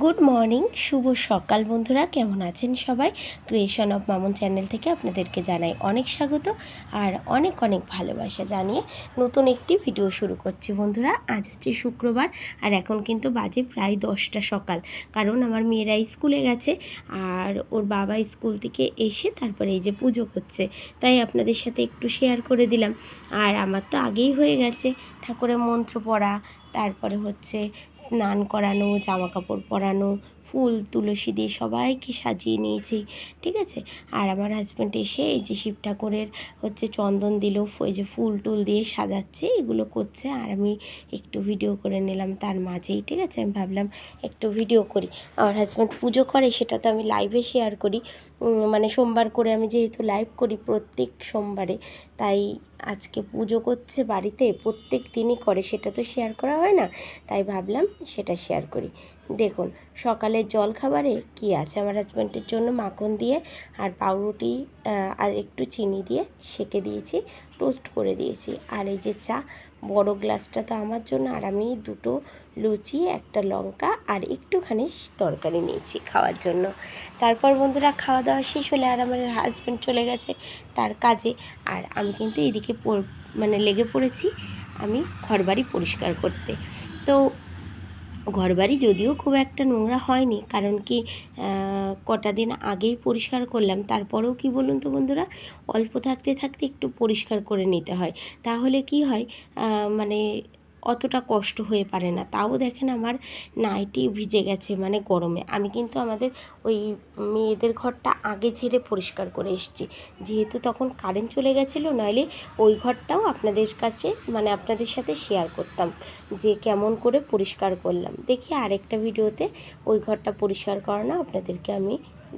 Good morning, শুভ সকাল বন্ধুরা। কেমন আছেন সবাই? ক্রিয়েশন অফ মামুন চ্যানেল থেকে আপনাদেরকে জানাই অনেক স্বাগত আর অনেক অনেক ভালোবাসা জানিয়ে নতুন একটি ভিডিও শুরু করছি বন্ধুরা। আজ হচ্ছে শুক্রবার আর এখন কিন্তু বাজে প্রায় 10টা সকাল, কারণ আমার মেয়েরা স্কুলে গেছে আর ওর বাবা স্কুল থেকে এসে তারপরে এই যে পুজো করছে, তাই আপনাদের সাথে একটু শেয়ার করে দিলাম। আর আমার তো আগেই হয়ে গেছে ঠাকুরের মন্ত্র পড়া, তারপরে হচ্ছে স্নান করানো, জামা কাপড় পরানো, ফুল তুলসী দিয়ে সবাইকে সাজিয়ে নিয়েছি, ঠিক আছে। আর আমার হাজব্যান্ড এসে এই যে শিব ঠাকুরের হচ্ছে চন্দন দিল, এই যে ফুল টুল দিয়ে সাজাচ্ছে, এগুলো করছে। আর আমি একটু ভিডিও করে নিলাম তার মাঝেই, ঠিক আছে। আমি ভাবলাম একটু ভিডিও করি। আমার হাজব্যান্ড পুজো করে, সেটা তো আমি লাইভে শেয়ার করি। মানে সোমবার করে আমি যেহেতু লাইভ করি প্রত্যেক সোমবারে, তাই আজকে পুজো করছে বাড়িতে, প্রত্যেক দিনই করে, সেটা তো শেয়ার করা হয় না, তাই ভাবলাম সেটা শেয়ার করি। দেখুন সকালের জল খাবারে কি আছে, আমার হাজব্যান্ডের জন্য মাখন দিয়ে আর পাউরুটি আর একটু চিনি দিয়ে সেঁকে দিয়েছি, টোস্ট করে দিয়েছি। আর এই যে চা, বড় গ্লাসটা তো আমার জন্য, আর আমি দুটো লুচি, একটা লঙ্কা আর একটুখানি তরকারি নিয়েছি খাওয়ার জন্য। তারপর বন্ধুরা খাওয়া দাওয়া শেষ হলে আর আমার হাজব্যান্ড চলে গেছে তার কাজে, আর আমি কিন্তু এদিকে লেগে পড়েছি আমি ঘরবাড়ি পরিষ্কার করতে। তো ঘরবাড়ি যদিও খুব একটা নোংরা হয়নি, কারণ কি কটা দিন আগেই পরিষ্কার করলাম, তারপরেও কি বলুন তো বন্ধুরা, অল্প থাকতে থাকতে একটু পরিষ্কার করে নিতে হয়, তাহলে কি হয় মানে অতটা কষ্ট হয়ে পারে না। তাও দেখেন আমার নাইটি ভিজে গেছে, মানে গরমে। আমি কিন্তু আমাদের ওই মেয়েদের ঘরটা আগে ঝেড়ে পরিষ্কার করে এসেছি, যেহেতু তখন কারেন্ট চলে গেছিলো, নইলে ওই ঘরটাও আপনাদের কাছে মানে আপনাদের সাথে শেয়ার করতাম যে কেমন করে পরিষ্কার করলাম। দেখি আরেকটা ভিডিওতে ওই ঘরটা পরিষ্কার করানো আপনাদেরকে আমি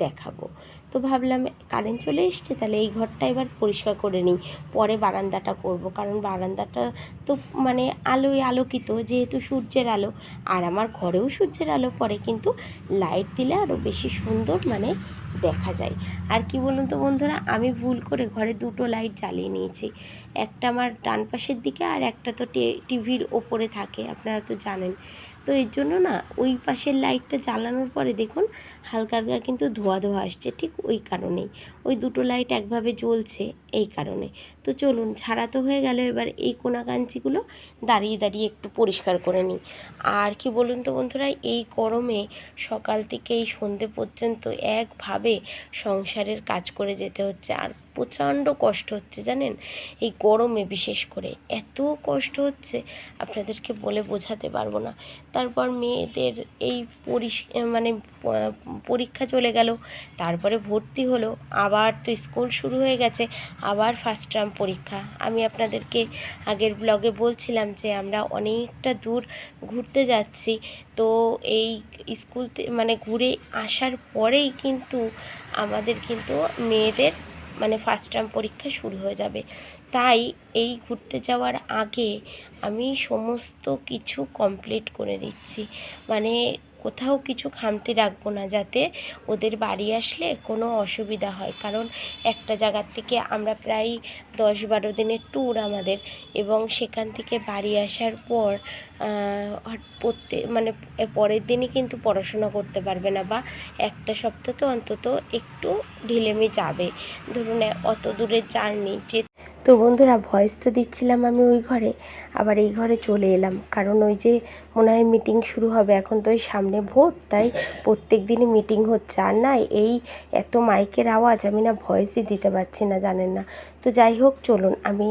দেখাবো। তো ভাবলাম কারেন্ট চলে এসছে, তাহলে এই ঘরটা এবার পরিষ্কার করে নিই, পরে বারান্দাটা করব, কারণ বারান্দাটা তো মানে আলোয় আলোকিত, যেহেতু সূর্যের আলো, আর আমার ঘরেও সূর্যের আলো পড়ে, কিন্তু লাইট দিলে আরও বেশি সুন্দর মানে দেখা যায়। আর কি বলুন তো বন্ধুরা, আমি ভুল করে ঘরে দুটো লাইট জ্বালিয়ে নিয়েছি, একটা আমার ডান পাশের দিকে আর একটা তো টিভির ওপরে থাকে, আপনারা তো জানেন। তো এর জন্য না ওই পাশের লাইটটা জ্বালানোর পরে দেখুন হালকা হালকা কিন্তু ধোয়া ধোয়া আসছে, ঠিক ওই কারণেই ওই দুটো লাইট একভাবে জ্বলছে, এই কারণে। তো চলুন, ঝাড়া তো হয়ে গেল, এবার এই কোনাকাঞ্চিগুলো দাঁড়িয়ে দাঁড়িয়ে একটু পরিষ্কার করে নিই। আর কি বলুন তো বন্ধুরা, এই গরমে সকাল থেকে এই সন্ধে পর্যন্ত একভাবে সংসারের কাজ করে যেতে হচ্ছে, আর প্রচণ্ড কষ্ট হচ্ছে জানেন, এই গরমে বিশেষ করে এত কষ্ট হচ্ছে আপনাদেরকে বলে বোঝাতে পারবো না। তারপর মেয়েদের এই মানে পরীক্ষা চলে গেল, তারপরে ভর্তি হলো, আবার তো স্কুল শুরু হয়ে গেছে, আবার ফার্স্ট টার্ম পরীক্ষা। আমি আপনাদেরকে আগের ব্লগে বলছিলাম যে আমরা অনেকটা দূর ঘুরতে যাচ্ছি, তো এই স্কুল মানে ঘুরে আসার পরেই কিন্তু আমাদের কিন্তু মেয়েদের মানে ফার্স্ট টার্ম পরীক্ষা শুরু হয়ে যাবে। তাই এই ঘুরতে যাওয়ার আগে আমি সমস্ত কিছু কমপ্লিট করে দিচ্ছি, মানে কোথাও কিছু খামতি রাখবো না, যাতে ওদের বাড়ি আসলে কোনো অসুবিধা হয়। কারণ একটা জায়গার থেকে আমরা প্রায় 10-12 দিনের ট্যুর আমাদের, এবং সেখান থেকে বাড়ি আসার পর মানে পরের দিনই কিন্তু পড়াশোনা করতে পারবে না, বা একটা সপ্তাহ তো অন্তত একটু ঢিলেমি যাবে। ধরুন অত দূরের জার্নি যে, তো বন্ধুরা ভয়েস তো দিচ্ছিলাম আমি ওই ঘরে, আবার এই ঘরে চলে এলাম, কারণ ওই যে মনে হয় মিটিং শুরু হবে, এখন তো ওই সামনে ভোট, তাই প্রত্যেক দিনই মিটিং হচ্ছে। আর না এই এত মাইকের আওয়াজ, আমি না ভয়েসই দিতে পারছি না, জানেন না। তো যাই হোক চলুন, আমি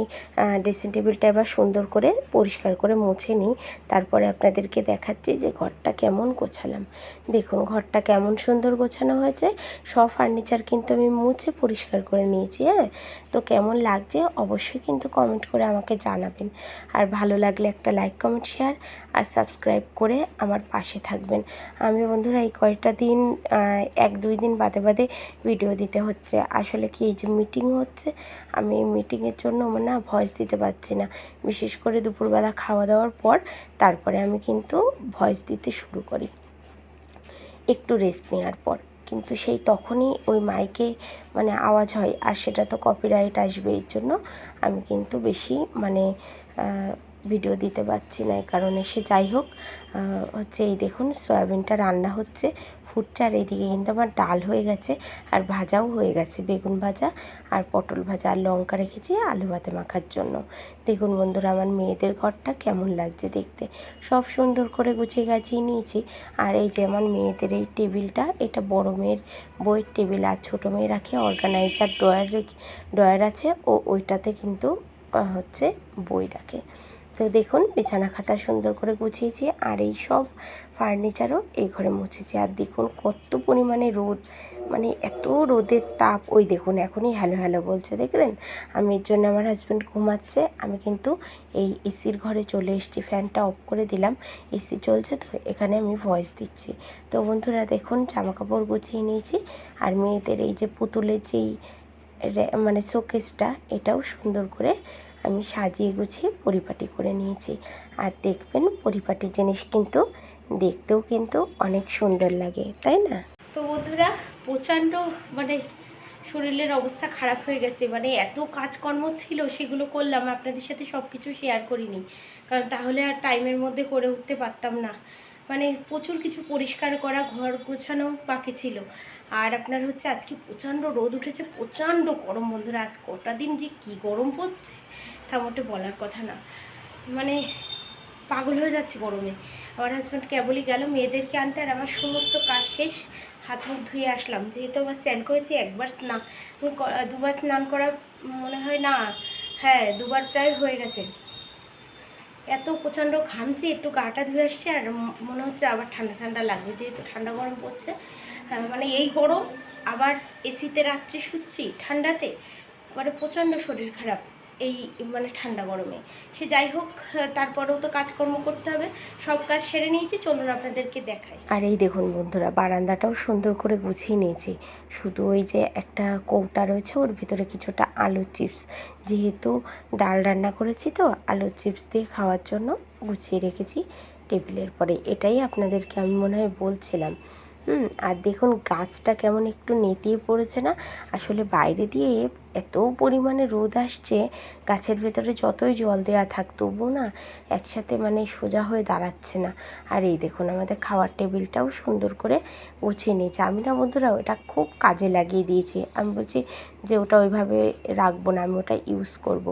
ড্রেসিং টেবিলটা এবার সুন্দর করে পরিষ্কার করে মুছে নিই, তারপরে আপনাদেরকে দেখাচ্ছি যে ঘরটা কেমন গোছালাম। দেখুন ঘরটা কেমন সুন্দর গোছানো হয়েছে, সব ফার্নিচার কিন্তু আমি মুছে পরিষ্কার করে নিয়েছি। হ্যাঁ, তো কেমন লাগছে অবশ্যই কিন্তু কমেন্ট করে আমাকে জানাবেন, আর ভালো লাগলে একটা লাইক কমেন্ট শেয়ার আর সাবস্ক্রাইব করে আমার পাশে থাকবেন। আমি বন্ধুরা এই কয়েকটা দিন 1-2 দিন বাদে বাদে ভিডিও দিতে হচ্ছে, আসলে কি এই যে মিটিং হচ্ছে, আমি এই মিটিংয়ের জন্য না ভয়েস দিতে পারছি না, বিশেষ করে দুপুরবেলা খাওয়া দাওয়ার পর তারপরে আমি কিন্তু ভয়েস দিতে শুরু করি একটু রেস্ট নেওয়ার পর, কিন্তু সেই তখনই ওই মাইকে মানে আওয়াজ হয়, আর সেটা তো কপিরাইট আসবে, এর জন্য আমি কিন্তু বেশি মানে ভিডিও দিতে পারছি না এই কারণে। সে যাই হোক, হচ্ছে এই দেখুন সয়াবিনটা রান্না হচ্ছে, ফুটছে। আর এইদিকে কিন্তু আমার ডাল হয়ে গেছে আর ভাজাও হয়ে গেছে, বেগুন ভাজা আর পটল ভাজা, আর লঙ্কা রেখেছি আলু ভাতে মাখার জন্য। দেখুন বন্ধুরা, আমার মেয়েদের ঘরটা কেমন লাগছে দেখতে, সব সুন্দর করে গুছিয়ে গাছিয়ে নিয়েছি। আর এই যে আমার মেয়েদের এই টেবিলটা, এটা বড় মেয়ের বইয়ের টেবিল, আর ছোটো মেয়ে রাখে অর্গানাইজার ড্রয়ার আছে, ও ওইটাতে কিন্তু হচ্ছে বই রাখে। তো দেখুন বিছানা খাতা সুন্দর করে গুছিয়েছি, আর এই সব ফার্নিচারও এই ঘরে মুছেছি। আর দেখুন কত পরিমাণে রোদ, মানে এত রোদের তাপ। ওই দেখুন এখনই হ্যালো হ্যালো বলছে, দেখলেন? আমি এর জন্য, আমার হাজব্যান্ড ঘুমাচ্ছে, আমি কিন্তু এই এসির ঘরে চলে এসেছি, ফ্যানটা অফ করে দিলাম, এসি চলছে তো এখানে আমি ভয়েস দিচ্ছি। তো বন্ধুরা দেখুন জামা কাপড় গুছিয়ে নিয়েছি, আর মেয়েদের এই যে পুতুলের যেই মানে শোকেসটা, এটাও সুন্দর করে আমি সাজিয়ে গুছিয়ে পরিপাটি করে নিয়েছি। আর দেখবেন পরিপাটি জিনিস কিন্তু দেখতেও কিন্তু অনেক সুন্দর লাগে, তাই না? তো বন্ধুরা প্রচণ্ড মানে শরীরের অবস্থা খারাপ হয়ে গেছে, মানে এত কাজকর্ম ছিল সেগুলো করলাম, আপনাদের সাথে সব কিছু শেয়ার করিনি, কারণ তাহলে আর টাইমের মধ্যে করে উঠতে পারতাম না। মানে প্রচুর কিছু পরিষ্কার করা, ঘর গোছানো বাকি ছিল। আর আপনার হচ্ছে আজকে প্রচণ্ড রোদ উঠেছে, প্রচণ্ড গরম বন্ধুরা, আজ কটা দিন যে কী গরম পড়ছে তা মোটে বলার কথা না, মানে পাগল হয়ে যাচ্ছে গরমে। আমার হাজব্যান্ড কেবলই গেল মেয়েদেরকে আনতে, আর আমার সমস্ত কাজ শেষ, হাত মুখ ধুয়ে আসলাম, যেহেতু আমার চ্যান করেছি, একবার স্নান, দুবার স্নান করা মনে হয়, না হ্যাঁ দুবার প্রায় হয়ে গেছে। এত প্রচণ্ড ঘামছি, একটু গাটা ধুয়ে আসছে, আর মনে হচ্ছে আবার ঠান্ডা ঠান্ডা লাগবে, যেহেতু ঠান্ডা গরম পড়ছে। মানে এই গরম, আবার এসিতে রাত্রে শুচ্ছি ঠান্ডাতে, মানে প্রচণ্ড শরীর খারাপ এই মানে ঠান্ডা গরমে। সে যাই হোক, তারপরেও তো কাজকর্ম করতে হবে, সব কাজ সেরে নিয়েছি, চলুন আপনাদেরকে দেখাই। আর এই দেখুন বন্ধুরা, বারান্দাটাও সুন্দর করে গুছিয়ে নিয়েছি, শুধু ওই যে একটা কৌটা রয়েছে, ওর ভিতরে কিছুটা আলুর চিপস, যেহেতু ডাল রান্না করেছি তো আলুর চিপস দিয়ে খাওয়ার জন্য গুছিয়ে রেখেছি টেবিলের পরে। এটাই আপনাদেরকে আমি মনে হয় বলছিলাম। আর দেখুন গাছটা কেমন একটু নেতিয়ে পড়েছে না, আসলে বাইরে দিয়ে এত পরিমাণে রোদ আসছে, গাছের ভেতরে যতই জল দেওয়া থাক তবু না একসাথে মানে সোজা হয়ে দাঁড়াচ্ছে না। আর এই দেখুন আমাদের খাওয়ার টেবিলটাও সুন্দর করে গুছিয়ে নিয়েছে। আমি না বন্ধুরা ওটা খুব কাজে লাগিয়ে দিয়েছি, আমি বলছি যে ওটা ওইভাবে রাখবো না, আমি ওটা ইউজ করব,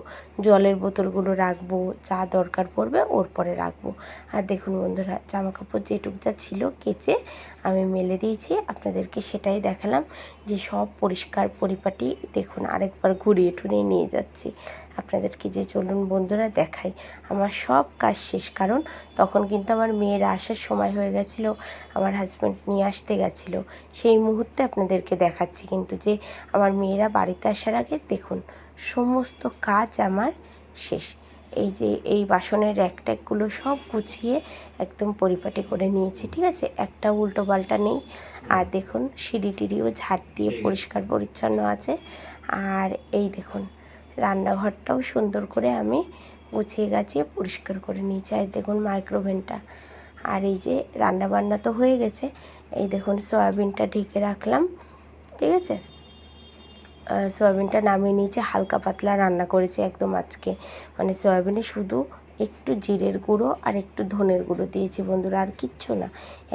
জলের বোতলগুলো রাখবো, যা দরকার পড়বে ওর পরে রাখবো। আর দেখুন বন্ধুরা জামা কাপড় যেটুক যা ছিল কেচে আমি মেলে দিয়েছি, আপনাদেরকে সেটাই দেখালাম যে সব পরিষ্কার পরিপাটি। দেখুন আরেকবার ঘুরিয়ে টুরিয়ে নিয়ে যাচ্ছি আপনাদেরকে, যে চলুন বন্ধুরা দেখাই আমার সব কাজ শেষ। কারণ তখন কিন্তু আমার মেয়েরা আসার সময় হয়ে গেছিলো, আমার হাজব্যান্ড নিয়ে আসতে গেছিলো, সেই মুহূর্তে আপনাদেরকে দেখাচ্ছি কিন্তু যে আমার মেয়েরা বাড়িতে আসার আগে দেখুন সমস্ত কাজ আমার শেষ। এই যে এই বাসনের র্যাকট্যাকগুলো সব গুছিয়ে একদম পরিপাটি করে নিয়েছি, ঠিক আছে, একটা উল্টো পাল্টা নেই। আর দেখুন সিঁড়ি টিড়িও ঝাড় দিয়ে পরিষ্কার পরিচ্ছন্ন আছে। আর এই দেখুন রান্নাঘরটাও সুন্দর করে আমি গুছিয়ে গাছিয়ে পরিষ্কার করে নিয়েছি। আর দেখুন মাইক্রোওভেনটা, আর এই যে রান্নাবান্না তো হয়ে গেছে, এই দেখুন সয়াবিনটা ঢেকে রাখলাম, ঠিক আছে, সয়াবিনটা নামিয়ে নিয়েছি, হালকা পাতলা রান্না করেছি একদম আজকে, মানে সয়াবিনে শুধু একটু জিরের গুঁড়ো আর একটু ধনের গুঁড়ো দিয়েছি বন্ধুরা, আর কিচ্ছু না,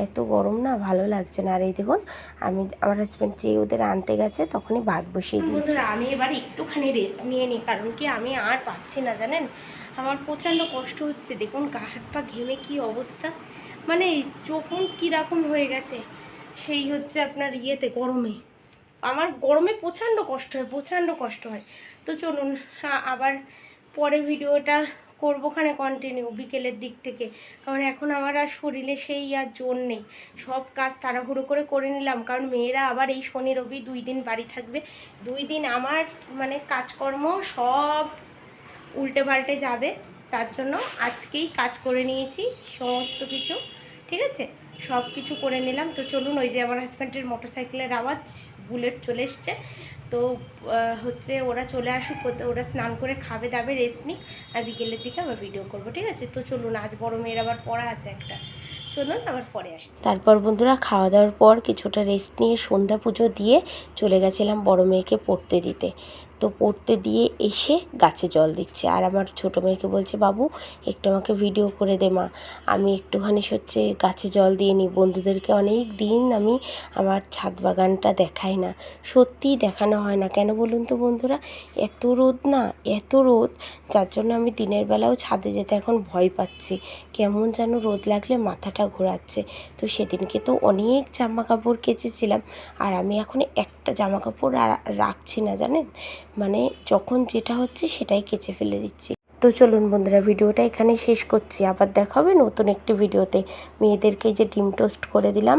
এত গরম না ভালো লাগছে না। আর এই দেখুন আমি, আমার হাজব্যান্ড যে ওদের আনতে গেছে তখনই ভাত বসিয়ে দিয়েছি। বন্ধুরা আমি এবার একটুখানি রেস্ট নিয়ে নিই, কারণ কি আমি আর পাচ্ছি না জানেন, আমার প্রচণ্ড কষ্ট হচ্ছে। দেখুন গা হাত পা ঘেমে কী অবস্থা, মানে যখন কীরকম হয়ে গেছে, সেই হচ্ছে আপনার ইয়েতে গরমে, আমার গরমে প্রচণ্ড কষ্ট হয়, প্রচণ্ড কষ্ট হয়। তো চলুন আবার পরে ভিডিওটা করবোখানে কন্টিনিউ বিকেলের দিক থেকে, কারণ এখন আমার আর শরীরে সেই আর জোর নেই, সব কাজ তাড়াহুড়ো করে নিলাম, কারণ মেয়েরা আবার এই শনি রবি 2 দিন বাড়ি থাকবে, 2 দিন আমার মানে কাজকর্ম সব উল্টে পাল্টে যাবে, তার জন্য আজকেই কাজ করে নিয়েছি সমস্ত কিছু, ঠিক আছে, সব কিছু করে নিলাম। তো চলুন, ওই যে আমার হাজব্যান্ডের মোটরসাইকেলের আওয়াজ, বুলেট চলে এসছে, তো হচ্ছে ওরা চলে আসুক, ওরা স্নান করে খাবে দাবে রেস্ট নিক, আর বিকেলের দিকে আবার ভিডিও করবো, ঠিক আছে। তো চলুন, আজ বড় মেয়ের আবার পড়া আছে একটা, চলুন আবার পরে আসছি। তারপর বন্ধুরা খাওয়া দাওয়ার পর কিছুটা রেস্ট নিয়ে সন্ধ্যা পুজো দিয়ে চলে গেছিলাম বড় মেয়েকে পড়তে দিতে। তো পড়তে দিয়ে এসে গাছে জল দিচ্ছে। আর আমার ছোটো মেয়েকে বলছে, বাবু একটু আমাকে ভিডিও করে দে মা, আমি একটুখানি হচ্ছে গাছে জল দিয়ে নিই। বন্ধুদেরকে অনেক দিন আমি আমার ছাদ বাগানটা দেখাই না, সত্যিই দেখানো হয় না। কেন বলুন তো বন্ধুরা, এত রোদ না, এত রোদ, যার জন্য আমি দিনের বেলাও ছাদে যেতে এখন ভয় পাচ্ছি। কেমন যেন রোদ লাগলে মাথাটা ঘোরাচ্ছে। তো সেদিনকে তো অনেক জামা কাপড় কেচেছিলাম, আর আমি এখন একটা জামা কাপড় রাখছি না জানেন, মানে যখন যেটা হচ্ছে সেটাই কেচে ফেলে দিচ্ছি। তো চলুন বন্ধুরা, ভিডিওটা এখানে শেষ করছি। আবার দেখা হবে নতুন একটি ভিডিওতে। মেয়েদেরকে যে ডিম টোস্ট করে দিলাম।